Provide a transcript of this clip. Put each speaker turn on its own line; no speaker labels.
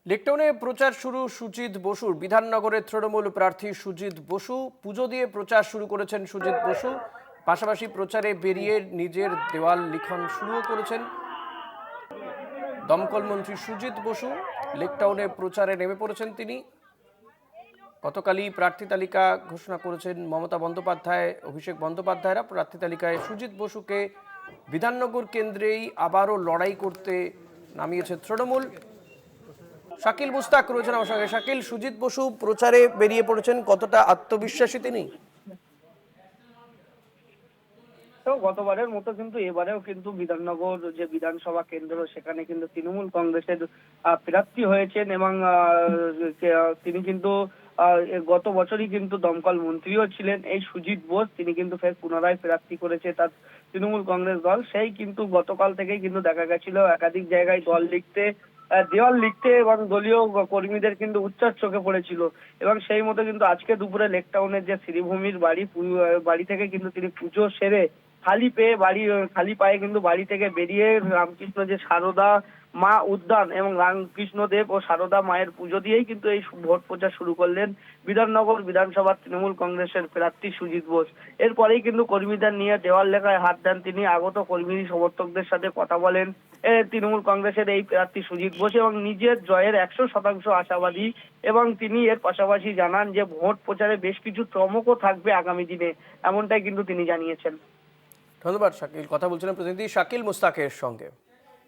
লেকটাউনে প্রচার শুরু সুজিত বসুর। বিধাননগরের তৃণমূল প্রার্থী সুজিত বসু পুজো দিয়ে প্রচার শুরু করেছেন। সুজিত বসু পাশাপাশি প্রচারে বেরিয়ে নিজের দেওয়াল লিখন শুরুও করেছেন। দমকল মন্ত্রী সুজিত বসু লেকটাউনে প্রচারে নেমে পড়েছেন। তিনি গতকালই প্রার্থী তালিকা ঘোষণা করেছেন মমতা বন্দ্যোপাধ্যায়, অভিষেক বন্দ্যোপাধ্যায়রা। প্রার্থী তালিকায় সুজিত বসুকে বিধাননগর কেন্দ্রেই আবারও লড়াই করতে নামিয়েছে তৃণমূল। শাকিল মুস্তাক রয়েছেন আমার সঙ্গে। শাকিল, সুজিত বসু প্রচারে বেরিয়ে পড়েছেন, কতটা আত্মবিশ্বাসী তিনি?
তো গতবারের মতো কিন্তু এবারেও কিন্তু বিধাননগর যে বিধানসভা কেন্দ্র সেখানে কিন্তু তৃণমূল কংগ্রেসের প্রার্থী হয়েছেন এবং তিনি কিন্তু গত বছরই কিন্তু দমকল মন্ত্রীও ছিলেন এই সুজিত বোস। তিনি কিন্তু ফের পুনরায় প্রার্থী করেছে তার তৃণমূল কংগ্রেস দল। সেই কিন্তু গতকাল থেকেই কিন্তু দেখা গেছিল একাধিক জায়গায় দেওয়াল লিখতে এবং দলীয় কর্মীদের কিন্তু উচ্ছ্বাস চোখে পড়েছিল। এবং সেই মতো কিন্তু আজকে দুপুরে লেকটাউনের যে শ্রীভূমির বাড়ি থেকে কিন্তু তিনি পুজো সেরে খালি পায়ে কিন্তু বাড়ি থেকে বেরিয়ে রামকৃষ্ণ যে সারদা মা উদ্যান এবং রামকৃষ্ণ দেব ও সারদা মায়ের পুজো দিয়েই কিন্তু এই ভোট প্রচার শুরু করলেন বিধাননগর বিধানসভার তৃণমূল কংগ্রেসের প্রার্থী সুজিত বোস। এরপরেই কিন্তু কর্মীদের নিয়ে দেওয়াল লেখায় হাত দেন তিনি। আগত কর্মী সমর্থকদের সাথে কথা বলেন তৃণমূল কংগ্রেসের এই প্রার্থী সুজিত বোস এবং নিজের জয়ের 100% আশাবাদী। এবং তিনি এর পাশাপাশি জানান যে ভোট প্রচারে বেশ কিছু চমকও থাকবে আগামী দিনে, এমনটাই কিন্তু তিনি জানিয়েছেন।
ধন্যবাদ শাকিল। কথা বলছিলেন প্রতিনিধি শাকিল মুস্তাকের সঙ্গে।